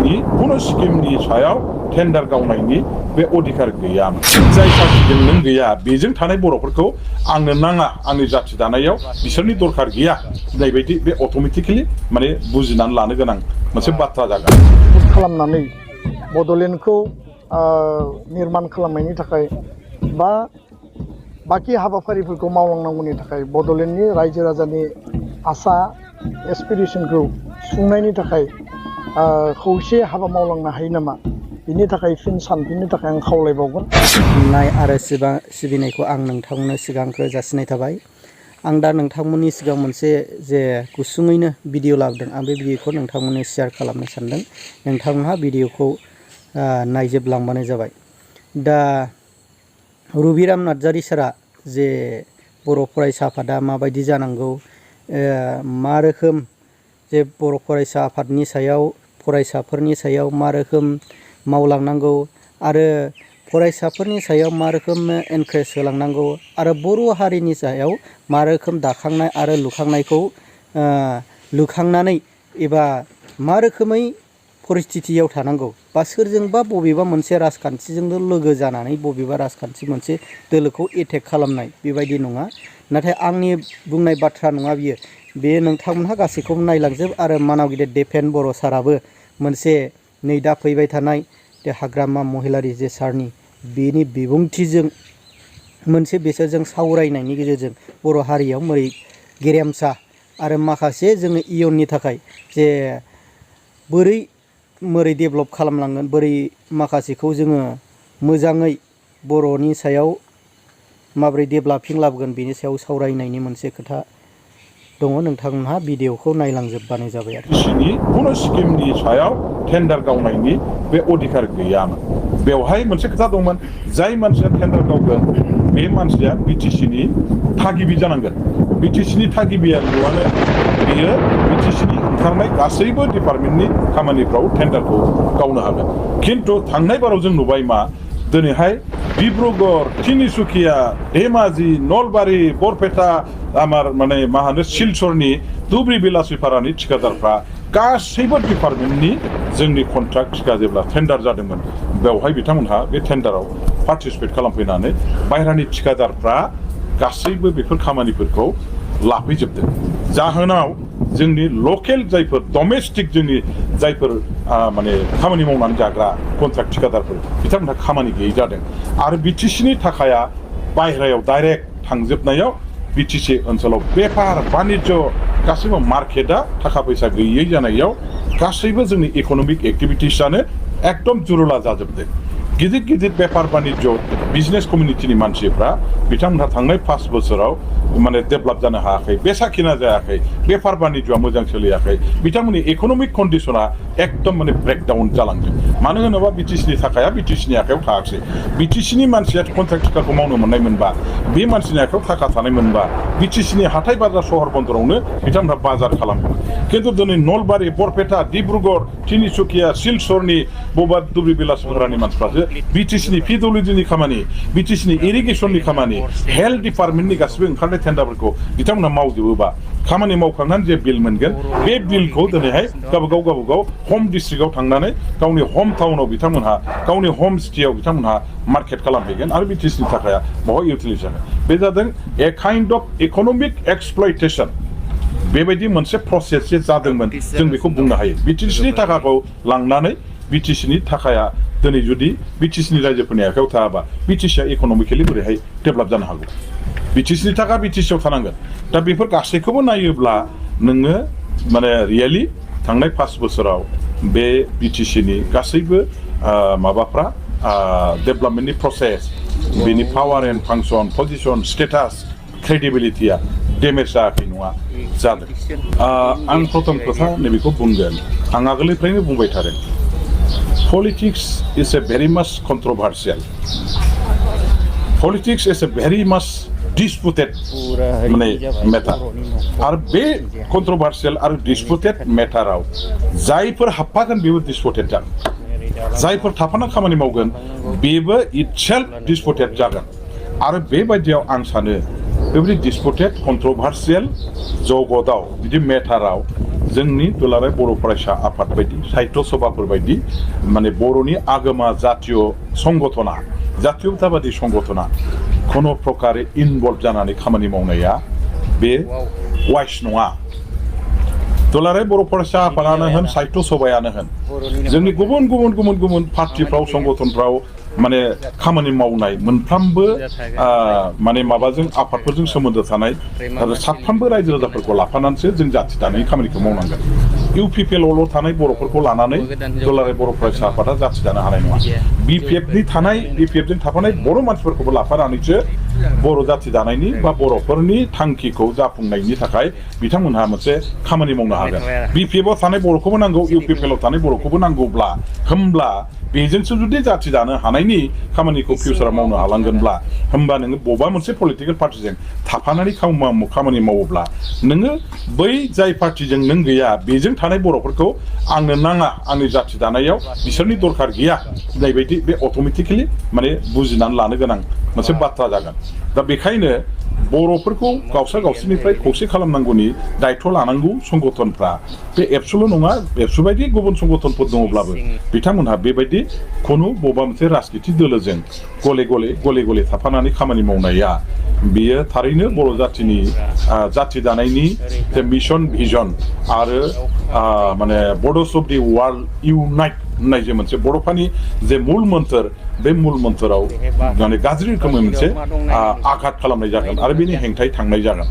BTCनि कुनु स्किमनि सायाव टेन्डार गावनायनि बे अधिकार गैयामोन। जाय पार्टिजों नों गैया बेजों थानाय बर'फोरखौ आंनो नाङा आंनि जाथि दानायाव बिसोरनि दरकार गैया होननायबायदि बे अट'मेटिकेलि माने बुजिनानै लानो गोनां मोनसे बाथ्रा जागोन। खालामनानै बड'लेण्डखौ निर्माण खालामनायनि थाखाय बा बाखि हाबाफारिफोरखौ मावलांनांगौनि थाखाय बड'लेण्डनि रायजो राजानि आसा एसपिरेसनखौ सुफुंनायनि थाखाय खौसे हाबा मावलांनो हायो नामा बिनि थाखाय फिन सानफिननो थाखाय आं खावलायबावगोन। अननाय आरो सिबिनायखौ आं नोंथांमोननो सिगांग्रो जासिनाय थाबाय। आं दा नोंथांमोननि सिगां मोनसे जे गुसुङैनो भिडिअ लाबोदों आं बे भिडिअखौ नोंथांमोननो शेयार खालामनो सानदों। नोंथांमोनहा भिडिअखौ नायजोबलांबानो जाबाय। दा रबिराम नार्जारि सारा जे बर' फरायसा आफादा माबायदि जानांगौ, मा रोखोम जे बर' फरायसा आफादनि सायाव फरायसाफोरनि सायाव मा रोखोम मावलांनांगौ आरो फरायसाफोरनि सायाव मा रोखोम एनकारेज होलांनांगौ आरो बर' हारिनि सायाव मा रोखोम दाखांनाय आरो लुखांनानै एबा मा रोखोमै परिस्थितियाव थानांगौ बा सोरजोंबा बबेबा मोनसे राजखान्थिजोंनो लोगो जानानै बबेबा राजखान्थि मोनसे दोलोखौ एटेक खालामनाय बेबायदि नङा। नाथाय आंनि बुंनाय बाथ्रा नङा बियो, बे नोंथांमोनहा गासैखौबो नायलांजोब। आरो मानाव गिदिर देफेन बर' साराबो मोनसे नै दा फैबाय थानाय बे हाग्रामा महिलारि जे सारनि बेनि बिबुंथिजों मोनसे बिसोरजों सावरायनायनि गेजेरजों बर' हारियाव मोरै गेरेमसा आरो माखासे जोङो इयुननि थाखाय जे बोरै डेभेलप खालामलांगोन, बोरै माखासेखौ जोङो मोजाङै बर'नि सायाव माबोरै डेभेलपिं लाबोगोन बेनि सायाव सावरायनायनि मोनसे खोथा दङ। नोंथांमोनहा भिडिअखौ नायलांजोबबानो जाबाय आरो। BTCनि कुनु स्किमनि सायाव टेन्डार गावनायनि बे अधिकार गैयामोन। बेवहाय मोनसे खोथा दंमोन, जाय मानसिया टेन्डार गावगोन बे मानसिया BTCनि थागिबि जानांगोन। BTCनि थागिबिया नुवानो बियो BTCनि ओंखारनाय गासैबो डिपार्टमेन्टनि खामानिफ्राव टेन्डारखौ गावनो हागोन। खिन्थु थांनाय बाराव जों नुबाय मा दिनैहाय डिब्रुगड़, तिनिसुकिया, धेमाजि, नलबारि, बरपेटा, मा होनो सिलचरनि धुब्रि बेलासिपारानि ठिकादारफ्रा गासैबो डिपार्टमेन्टनि जोंनि कन्ट्राक्ट थिका जेब्ला टेन्डार जादोंमोन बेवहाय बिथांमोनहा बे टेन्डाराव पार्टिसिपेट खालामफैनानै बायह्रानि ठिकादारफ्रा गासैबो बेफोर खामानिफोरखौ लाफैजोबदों। जाहोनाव जोंनि लकेल जायफोर डमेस्टिक जोंनि जायफोर खामानि मावनानै जाग्रा कन्ट्राक्ट ठिकादारफोर बिथांमोनहा खामानि गैयै जादों। आरो BTCनि थाखाया बायह्रायाव डाइरेक्ट थांजोबनायाव BTC ओनसोलाव बेफार बानिज्य गासैबो मार्केटआ थाखा फैसा गैयै जानायाव गासैबो जोंनि इक'नमिक एक्टिभिटिसआनो एकदम जुरुला जाजोबदों। गिदिर गिदिर बेफार बानिज्य बिजनेस कमिउनिटिनि मानसिफ्रा बिथांमोनहा थांनाय 5 बोसोराव डेभेलप जानो हायाखै, बेसा किना जायाखै, बेफार बानिज्यआ मोजां सोलियाखै, बिथांमोननि इक'नमिक कन्डिसना एकदम ब्रेकडाउन जालांदों। मानो होनोबा BTCनि थाखाया BTCनि आखायाव थायाखै। BTCनि मानसिया कन्ट्राक्ट थिकाखौ मावनो मोननाय मोनबा, बे मानसिनि आखायाव थाखा थानाय मोनबा BTCनि हाथाय बाजार सहर बन्दरावनो बिथांमोनहा बाजार खालामगोन। खिन्थु दिनै नलबारि, बरपेटा, डिब्रुगड़, तिनिसुकिया, सिलचरनि बबेबा धुब्रि बेलासिपारानि मानसिफ्रासो BTCनि PWDनि खामानि, BTCनि इरिगेसननि खामानि, हेल्थ डिपार्टमेन्टनि गासिबो ओंखारनाय टेन्डारफोरखौ बिथांमोनहा मावजोबोबा खामानि मावखांनानै जे बिल मोनगोन बे बिलखौ दिनैहाय गावबागाव हम डिस्ट्रिक्टआव थांनानै गावनि हम टाउनाव बिथांमोनहा गावनि हम सिटियाव बिथांमोनहा मार्केट खालामहैगोन आरो BTCनि थाखाया बेवहाय इउटिलाइज जागोन। बे जादों ए काइन्ड अफ इक'नमिक एक्सप्लयटेसन। बेबायदि मोनसे प्रसेस जे जादोंमोन जों बेखौ बुंनो हायो। BTCनि थाखाखौ लांनानै BTCनि थाखाया दिनै जुदि BTCनि रायजोफोरनि आखायाव थायाबा BTCआ इक'नमिकेलि बोरैहाय डेभेलप जानो हागौ। BTCनि थाखा BTCआव थानांगोन। दा बेफोर गासैखौबो नायोब्ला नोङो रियेलि थांनाय 5 बोसोराव बे BTCनि गासैबो माबाफ्रा डेभेलपमेन्टनि प्रसेस, बेनि power and function, position, status, क्रेडिबिलिटिया डेमेज जायाखै नङा जादों। आं प्रथम खोथा नैबेखौ बुंगोन, आं आगोलनिफ्रायनो बुंबाय थादों। Politics is a very much controversial. Politics is a very much disputed matter. आरो बे controversial आरो disputed matteraव जायफोर हाबफागोन बेबो disputed जागोन, जायफोर थाफाना खामानि मावगोन बेबो itself disputed जागोन। आरो बेबायदियाव आं सानो बेबायदि डिसपुटेड कन्ट्रभार्सियेल जगतआव बिदि मेटाराव जोंनि दुलाराय बर' फरायसा आफाद बायदि साहित्य सभाफोर बायदि माने बर'नि आगोमा जातीय संगठना जातीयताबादि संगठना खुनु प्रकारे इनभल्भ जानानै खामानि मावनाया बे वाइस नङा। दुलाराय बर' फरायसा आफादानो होन साहित्य सभायानो होन जोंनि गुबुन पार्टिफ्राव संगठनफ्राव माने खामानि मावनाय मोनफ्रोमबो माने माबाजों आफादफोरजों सोमोन्दो थानाय आरो साफ्रोमबो रायजो राजाफोरखौ लाफानानैसो जों जाथि दानायनि खामानिखौ मावनांगोन। UPPLआवल' थानाय बर'फोरखौ लानानै दुलाराय बर' फरायसा आफादा जाथि दानो हानाय नङा। BPFजों थाफानाय बर' मानसिफोरखौबो लाफानानैसो बर' जाथि दानायनि बा बर'फोरनि थांखिखौ जाफुंनायनि थाखाय बिथांमोनहा मोनसे खामानि मावनो हागोन। BPFआव थानाय बर'खौबो नांगौ, UPPLआव थानाय बर'खौबो नांगौब्ला होमब्ला बेजोंसो जुदि जाथि दानो हानायनि खामानिखौ फिउचाराव मावनो हालांगोनब्ला होमबा नोङो बबेबा मोनसे पलिटिकेल पार्टिजों थाफानानै खामानि मावोब्ला नोङो बै जाय पार्टिजों नों गैया बेजों थानाय बर'फोरखौ आंनो नाङा, आंनि जाथि दानायाव बिसोरनि दरखार गैया होननाय बायदि बे अट'मेटिकेलि माने बुजिनानै लानो गोनां मोनसे बाथ्रा जागोन। दा बेखायनो बर'फोरखौ गावसोरनिफ्राय खौसे खालामनांगौनि दायथ' लानांगौ संगठनफ्रा बे एबसुल' नङा, एबसु बायदि गुबुन संगठनफोर दङब्लाबो बिथांमोनहा बेबायदि खुनु बबेबा मोनसे राजनिथि दोलोजों गले गले थाफानानै खामानि मावनाया बियो थारैनो बर' जाथिनि जाथि दानायनि जे मिशन भिजन आरो माने बड'स अफ दि वर्ल्ड इउनाइट होननाय जे मोनसे बड'फानि जे मुल मोन्थोर बे मुल मोन्थोराव माने गाज्रि रोखोमै मोनसे आघात खालामनाय जागोन आरो बेनि हेंथायै थांनाय जागोन।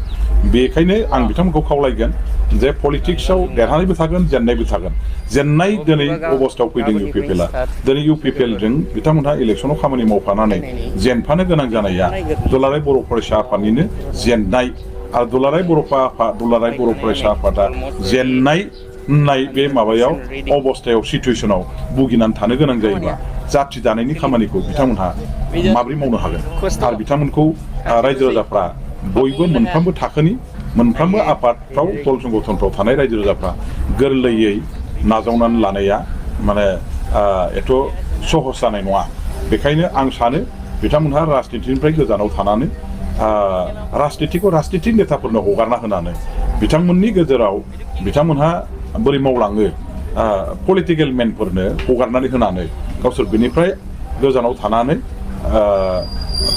बेखायनो आं बिथांमोनखौ खावलायगोन जे पलिटिक्सआव देरहानायबो थागोन, जेननायबो थागोन। जेननाय दिनै अबस्थायाव फैदों UPPLआ। दिनै UPPLजों बिथांमोनहा इलेक्सनाव खामानि मावफानानै जेनफानो गोनां जानाया दुलाराय बर' फरायसा आफादनिनो जेननाय आरो दुलाराय बर' फरायसा आफादा जेननाय होननाय बे माबायाव अबस्थायाव सिटुवेसनाव भुगिनानै थानो गोनां जायोबा जाथि दानायनि खामानिखौ बिथांमोनहा माबोरै मावनो हागोन? आरो बिथांमोनखौ रायजो राजाफ्रा बयबो मोनफ्रोमबो थाखोनि मोनफ्रोमबो आफादफ्राव दल संगठनफ्राव थानाय रायजो राजाफ्रा गोरलैयै नाजावनानै लानाया माने एथ' सहस जानाय नङा। बेखायनो आं सानो बिथांमोनहा राजनितिनिफ्राय गोजानाव थानानै राजनितिखौ राजनितिक नेताफोरनो हगारना होनानै बिथांमोननि गेजेराव बिथांमोनहा बोरै मावलाङो पलिटिकेल मेनफोरनो हगारनानै होनानै गावसोर बेनिफ्राय गोजानाव थानानै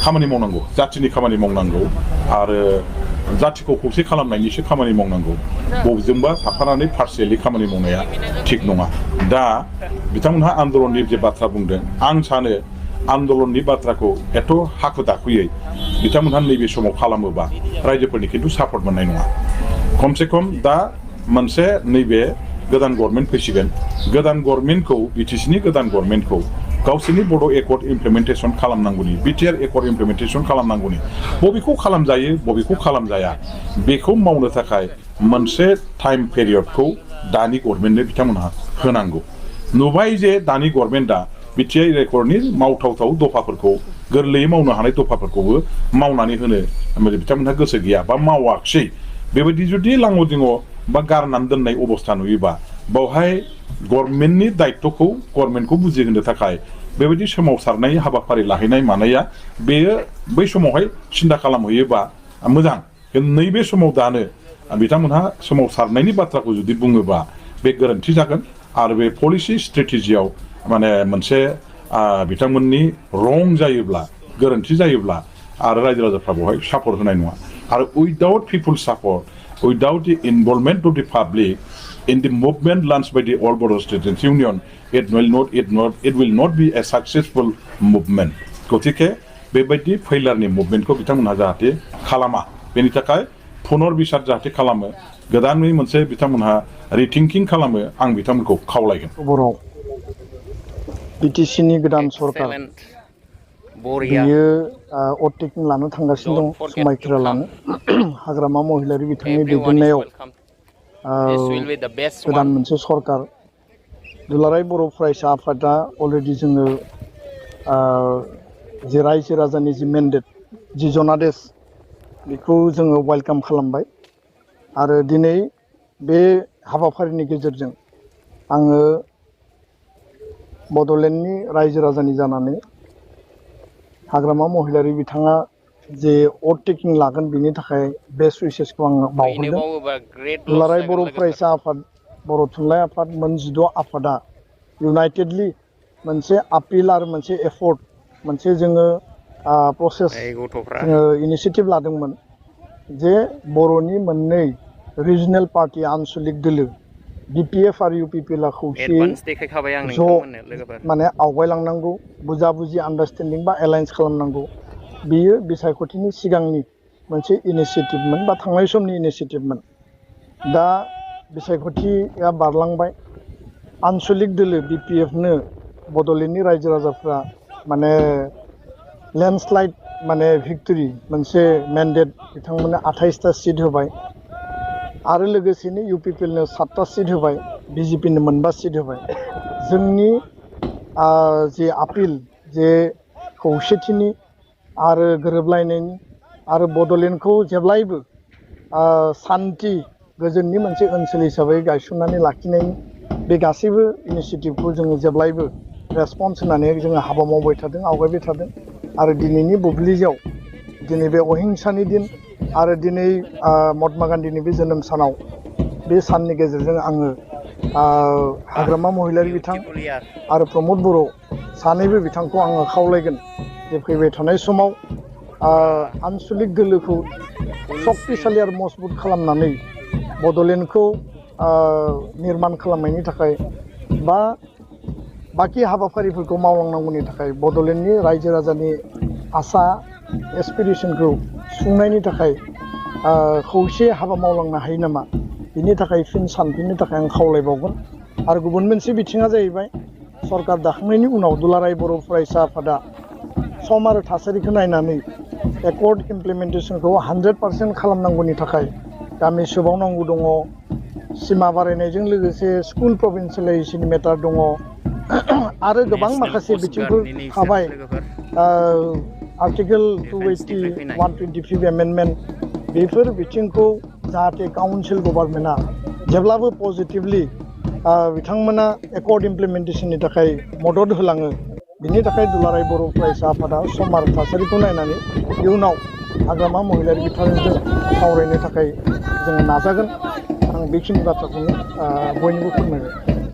खामानि मावनांगौ, जाथिनि खामानि मावनांगौ आरो जाथिखौ खौसे खालामनायनिसो खामानि मावनांगौ। बबेजोंबा थाफानानै पार्सियेलि खामानि मावनाया थिग नङा। दा बिथांमोनहा आन्दलननि जे बाथ्रा बुंदों, आं सानो आन्दलननि बाथ्राखौ एथ' हाखु दाखुयै बिथांमोनहा नैबे समाव खालामोबा रायजोफोरनि खिन्थु सापर्ट मोननाय नङा। खमसे खम दा मोनसे नैबे गोदान गभर्नमेन्ट फैसिगोन, गोदान गभर्नमेन्टखौ BTCनि गोदान गभर्नमेन्टखौ गावसोरनि बड' एकर्ड इमप्लिमेन्टेसन खालामनांगौनि, BTR एकर्ड इमप्लिमेन्टेसन खालामनांगौनि, बबेखौ खालामजायो बबेखौ खालामजाया बेखौ मावनो थाखाय मोनसे टाइम पेरियडखौ दानि गभर्नमेन्टनो बिथांमोनहा होनांगौ। नुबाय जे दानि गभर्नमेन्टआ BTR एकर्डनि मावथावथाव दफाफोरखौ गोरलैयै मावनो हानाय दफाफोरखौबो मावनानै होनो बिथांमोनहा गोसो गैया बा मावाखिसै। बेबायदि जुदि लाङो दिङो बा गारनानै दोननाय अबस्था नुयोबा बावहाय गभर्नमेन्टनि दायित्वखौ गभर्नमेन्टखौ बुजिहोनो थाखाय बेबायदि सोमावसारनाय हाबाफारि लाहैनाय मानाया बेयो बै समावहाय सिन्था खालामहैयोबा मोजां। नैबे समाव दानो बिथांमोनहा सोमावसारनायनि बाथ्राखौ जुदि बुङोबा बे गोरोन्थि जागोन आरो बे पलिसि स्ट्रेटेजियाव माने मोनसे बिथांमोननि रं जायोब्ला, गोरोन्थि जायोब्ला आरो रायजो राजाफ्रा बेवहाय सापर्ट होनाय नङा। आरो without people support, without the involvement of the public in the movement launched by the All Bodo Students Union, it will not be a successful movement. गतिके बेबायदि फैलारनि मुभमेन्टखौ बिथांमोनहा जाहाथे खालामा, बेनि थाखाय पुनर बिसार जाहाथे खालामो, गोदानै मोनसे बिथांमोनहा रिथिंकिं खालामो, आं बिथांमोनखौ खावलायगोन। बराव BTCनि गोदान सरकार बियो अटेकिं लानो थांगासिनो दं, समायखिरा लानो। हाग्रामा महिलारि बिथांनि दैदेननायाव गोदान मोनसे सरकार दुलाराय बर' फरायसा आफादा अलरेडि जोङो जे रायजो राजानि जि मेन्डेट, जि जनादेश बेखौ जोङो वेलकाम खालामबाय। आरो दिनै बे हाबाफारिनि गेजेरजों आङो बड'लेण्डनि रायजो राजानि जानानै हाग्रामा महिलारि बिथाङा जे वोट टेकिं लागोन बिनि थाखाय बेस्ट उइसेसखौ आं बावहरदों। दुलाराय बर' फरायसा आफाद, बर' थुनलाइ आफाद, मोन 16 आफादा इउनाइटेडलि मोनसे आपिल आरो मोनसे एफर्ट, मोनसे जोङो प्रसेस, जोङो इनिसियेटिभ लादोंमोन जे बर'नि मोननै रिजनेल पार्टि आनसलिक दोलो BPF आरो UPPLआ खौसेयै माने आवगायलांनांगौ, बुजा बुजि आन्डारस्टेन्डिं बा एलायन्स खालामनांगौ। बियो बिसायख'थिनि सिगांनि मोनसे इनिसियेटिभमोन बा थांनाय समनि इनिसियेटिभमोन। दा बिसायख'थिया बारलांबाय, आनसलिक दोलो BPFनो बड'लेण्डनि रायजो राजाफ्रा माने लेन्डस्लाइड माने भिक्टरि मोनसे मेन्डेट बिथांमोननो 28टा सिट होबाय आरो लोगोसेनो UPPLनो 7टा सिट होबाय, BJPनो मोनबा सिट होबाय। जोंनि जे आपिल, जे खौसेथिनि आरो गोरोबलायनायनि आरो बड'लेण्डखौ जेब्लायबो सान्थि गोजोननि मोनसे ओनसोल हिसाबै गायसननानै लाखिनायनि बे गासैबो इनिसियेटिभखौ जोङो जेब्लायबो रेसपन्स होनानै जोङो हाबा मावबाय थादों, आवगायबाय थादों। आरो दिनैनि बुब्लियाव, दिनै बे अहिंसानि दिन आरो दिनै महात्मा गान्धीनि बे जोनोम सानाव, बे साननि गेजेरजों आङो हाग्रामा महिलारि बिथां आरो प्रमद बर' सानैबो बिथांखौ आङो खावलायगोन जे फैबाय थानाय समाव आनसलिक दोलोखौ सक्तिशालि आरो मजबुत खालामनानै बड'लेण्डखौ निर्मान खालामनायनि थाखाय बा बाखि हाबाफारिफोरखौ मावलांनांगौनि थाखाय, बड'लेण्डनि रायजो राजानि आसा एसपिरेसनखौ सुफुंनायनि थाखाय खौसे हाबा मावलांनो हायो नामा, बिनि थाखाय फिन सानफिननो थाखाय आं खावलायबावगोन। आरो गुबुन मोनसे बिथिङा जाहैबाय, सरकार दाखांनायनि उनाव दुलाराय बर' फरायसा आफादा सम आरो थासारिखौ नायनानै एकर्ड इमप्लिमेन्टेसनखौ 100% खालामनांगौनि थाखाय गामि सोबावनांगौ दङ, सिमा बारायनायजों लोगोसे स्कुल प्रभिन्सियेलाइजेसननि मेटार दङ आरो गोबां माखासे बिथिंफोर थाबाय। आर्टिकेल 280, 125 एमेन्डमेन्ट, बेफोर बिथिंखौ जाहाथे काउन्सिल गभर्नमेन्टआ जेब्लाबो पजिटिभलि बिथांमोना एकर्ड इमप्लिमेन्टेसननि थाखाय मदद होलाङो। बिनि थाखाय दुलाराय बर' फरायसा आफादा सम आरो थासारिखौ नायनानै इयुनाव हाग्रामा महिलारि बिथांजों सावरायनो थाखाय जोङो नाजागोन। आं बेखिनि बाथ्राखौनो बयनोबो फोरमायबाय।